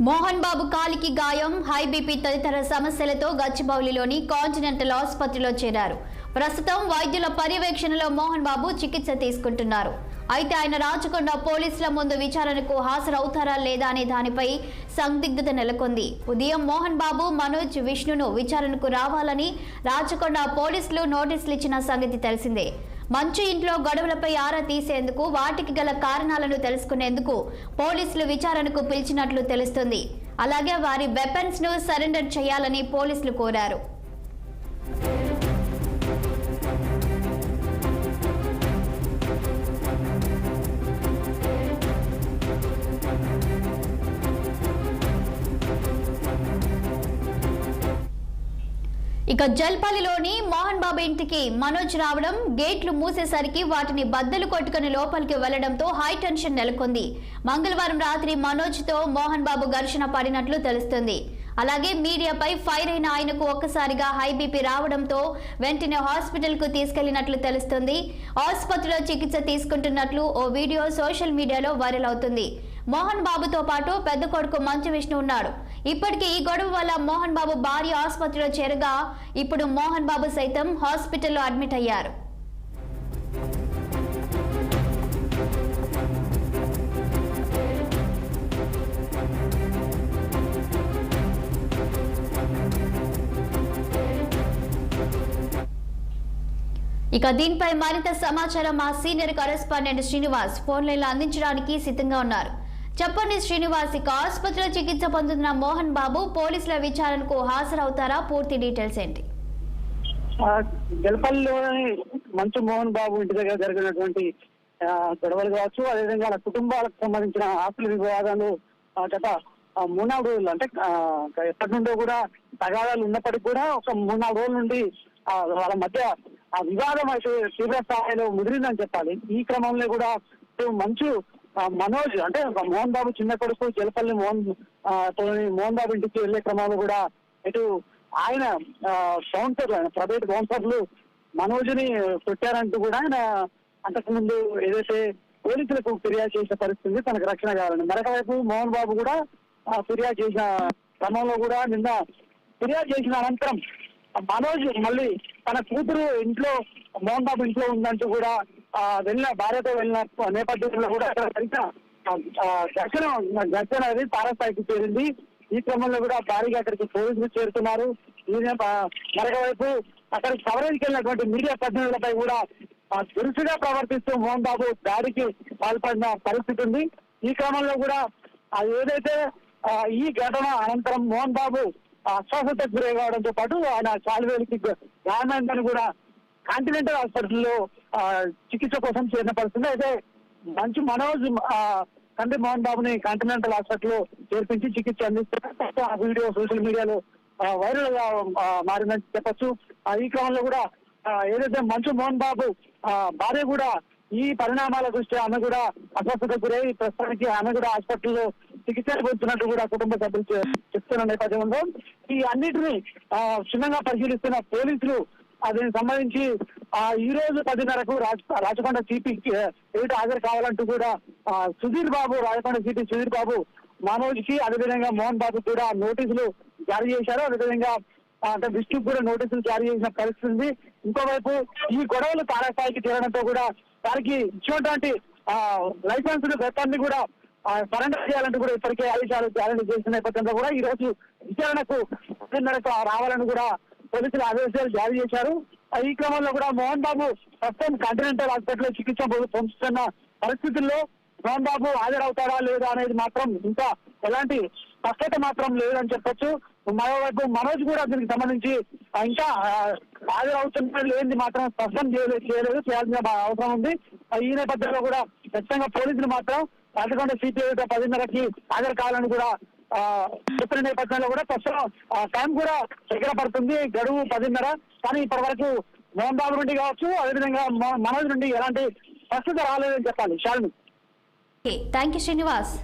మోహన్ బాబు కాలికి గాయం, high BP తదితర సమస్యలతో గచ్చిబౌలిలోని కాంటినెంటల్ ఆసుపత్రిలో చేరారు. ప్రస్తుతం వైద్యుల పర్యవేక్షణలో మోహన్ బాబు చికిత్స తీసుకుంటున్నారు. అయితే ఆయన రాచకొండ పోలీసుల ముందు విచారణకు హాజరవుతారా లేదా అనే దానిపై సందిగ్ధత నెలకొంది. ఉదయం మోహన్ బాబు, మనోజ్, విష్ణును విచారణకు రావాలని రాచకొండ పోలీసులు నోటీసులు ఇచ్చిన సంగతి తెలిసిందే. మంచు ఇంట్లో గొడవలపై ఆరా తీసేందుకు, వాటికి గల కారణాలను తెలుసుకునేందుకు పోలీసులు విచారణకు పిలిచినట్లు తెలుస్తుంది. అలాగే వారి వెపన్స్ ను సరెండర్ చేయాలని పోలీసులు కోరారు. ఇక జల్పల్లిలోని మోహన్ బాబు ఇంటికి మనోజ్ రావడం, గేట్లు మూసేసరికి వాటిని బద్దలు కొట్టుకుని లోపలికి వెళ్లడంతో హై టెన్షన్ నెలకొంది. మంగళవారం రాత్రి మనోజ్ తో మోహన్ బాబు ఘర్షణ పడినట్లు తెలుస్తుంది. అలాగే మీడియాపై ఫైర్ అయిన ఆయనకు ఒక్కసారిగా హై బీపీ రావడంతో వెంటనే హాస్పిటల్ కు తీసుకెళ్లినట్లు తెలుస్తుంది. ఆసుపత్రిలో చికిత్స తీసుకుంటున్నట్లు ఓ వీడియో సోషల్ మీడియాలో వైరల్ అవుతుంది. మోహన్ బాబుతో పాటు పెద్ద కొడుకు మంచు విష్ణు ఉన్నాడు. ఇప్పటికే ఈ గొడవ వల్ల మోహన్ బాబు భార్య ఆసుపత్రిలో చేరగా ఇప్పుడు మోహన్ బాబు సైతం హాస్పిటల్లో అడ్మిట్ అయ్యారు. ఇక దీనిపై మరింత సమాచారం మా సీనియర్ కరెస్పాండెంట్ శ్రీనివాస్ ఫోన్ లైన్లో అందించడానికి సిద్ధంగా ఉన్నారు. చెప్పండి శ్రీనివాస్, ఇక ఆసుపత్రిలో చికిత్స పొందుతున్న మోహన్ బాబు పోలీసుల విచారణకు హాజరవుతారా? పూర్తి డీటెయిల్స్ ఏంటి? జల్పల్లిలోని మంచు మోహన్ బాబు ఇంటి దగ్గర జరిగినటువంటి గొడవలు కావచ్చు, అదేవిధంగా వాళ్ళ కుటుంబాలకు సంబంధించిన ఆస్తుల వివాదాలు గత 3-4 రోజులు, అంటే ఎప్పటి నుండో కూడా తగాదాలు ఉన్నప్పటికీ కూడా ఒక 3-4 రోజుల నుండి వాళ్ళ మధ్య ఆ వివాదం అయితే తీవ్ర స్థాయిలో ముదిరిందని చెప్పాలి. ఈ క్రమంలో కూడా మంచు మనోజ్, అంటే మోహన్ బాబు చిన్న కొడుకు జలపల్లి మోహన్ బాబు ఇంటికి వెళ్లే క్రమంలో కూడా ఇటు ఆయన బౌన్సర్లు, ఆయన ప్రైవేట్ బౌన్సర్లు మనోజ్ ని కొట్టారంటూ కూడా ఆయన అంతకుముందు ఏదైతే పోలీసులకు ఫిర్యాదు చేసిన పరిస్థితి, తనకు రక్షణ కావాలని. మరొక వైపు మోహన్ బాబు కూడా ఫిర్యాదు చేసిన క్రమంలో కూడా నిన్న ఫిర్యాదు చేసిన అనంతరం మనోజ్ మళ్ళీ తన కూతురు ఇంట్లో, మోహన్ బాబు ఇంట్లో ఉందంటూ కూడా వెళ్ళిన భార్యతో వెళ్ళిన నేపథ్యంలో కూడా ఘర్షణ అనేది తారస్థాయికి చేరింది. ఈ క్రమంలో కూడా భారీగా అక్కడికి పోలీసులు చేరుతున్నారు. మరొక వైపు అక్కడికి కవరేజ్కి వెళ్ళినటువంటి మీడియా ప్రతినిధులపై కూడా దురుసుగా ప్రవర్తిస్తూ మోహన్ బాబు దాడికి పాల్పడిన పరిస్థితి ఉంది. ఈ క్రమంలో కూడా ఏదైతే ఈ ఘటన అనంతరం మోహన్ బాబు అస్వస్థతకు గురి కావడంతో పాటు ఆయన కాలువేలికి గాయమైందని కూడా కాంటినెంటల్ హాస్పిటల్లో చికిత్స కోసం చేరిన పరిస్థితి. అయితే మంచు మనోజ్ తండ్రి మోహన్ బాబుని కాంటినెంటల్ హాస్పిటల్లో చేర్పించి చికిత్స అందిస్తున్నారు. ఆ వీడియో సోషల్ మీడియాలో వైరల్ గా మారిందని చెప్పొచ్చు. ఈ క్రమంలో కూడా ఏదైతే మంచు మోహన్ బాబు భార్య కూడా ఈ పరిణామాల దృష్ట్యా ఆమె కూడా అస్వస్థతకు గురై ప్రస్తుతానికి ఆమె కూడా హాస్పిటల్లో చికిత్స పొందుతున్నట్టు కూడా కుటుంబ సభ్యులు చెప్తున్న నేపథ్యంలో ఈ అన్నిటిని క్షుణ్ణంగా పరిశీలిస్తున్న పోలీసులు దీనికి సంబంధించి ఈ రోజు 10:30కు రాచకొండ సిపి ఎదుట హాజరు కావాలంటూ కూడా సుధీర్ బాబు, రాచకొండ సిపి సుధీర్ బాబు మనోజ్ కి, అదేవిధంగా మోహన్ బాబు కూడా నోటీసులు జారీ చేశారు. అదేవిధంగా అంటే విష్ణుకు కూడా నోటీసులు జారీ చేసిన పరిస్థితి ఉంది. ఇంకోవైపు ఈ గొడవలు తారాస్థాయికి చేరడంతో కూడా వారికి ఇచ్చినటువంటి లైసెన్స్ వెపన్ ని కూడా సరెండర్ చేయాలంటూ కూడా ఇప్పటికే ఆదేశాలు జారీ చేసిన నేపథ్యంలో కూడా ఈ రోజు విచారణకు 10:30కు రావాలని కూడా పోలీసులు ఆదేశాలు జారీ చేశారు. ఈ క్రమంలో కూడా మోహన్ బాబు ప్రస్తుతం కాంటినెంటల్ హాస్పిటల్లో చికిత్స పొందుతున్న పరిస్థితుల్లో మోహన్ బాబు హాజరవుతాడా లేదా అనేది మాత్రం ఇంకా ఎలాంటి స్పష్టత మాత్రం లేదని చెప్పొచ్చు. మరోవైపు మనోజ్ కూడా దీనికి సంబంధించి ఇంకా హాజరవుతున్న లేనిది మాత్రం స్పష్టం చేయలేదు, చేయాల్సిన అవసరం ఉంది. ఈ నేపథ్యంలో కూడా ఖచ్చితంగా పోలీసులు మాత్రం రాచకొండ సిపి 10:30కి హాజరు కావాలని కూడా చెప్పిన నేపథ్యంలో కూడా ప్రస్తుతం టైం కూడా దగ్గర పడుతుంది, గడువు 10:30. కానీ ఇప్పటి వరకు మోహన్ బాబు నుండి కావచ్చు, అదేవిధంగా మనోజ్ నుండి ఎలాంటి స్పష్టత రాలేదని చెప్పాలి. శాలిని. Thank you Srinivas.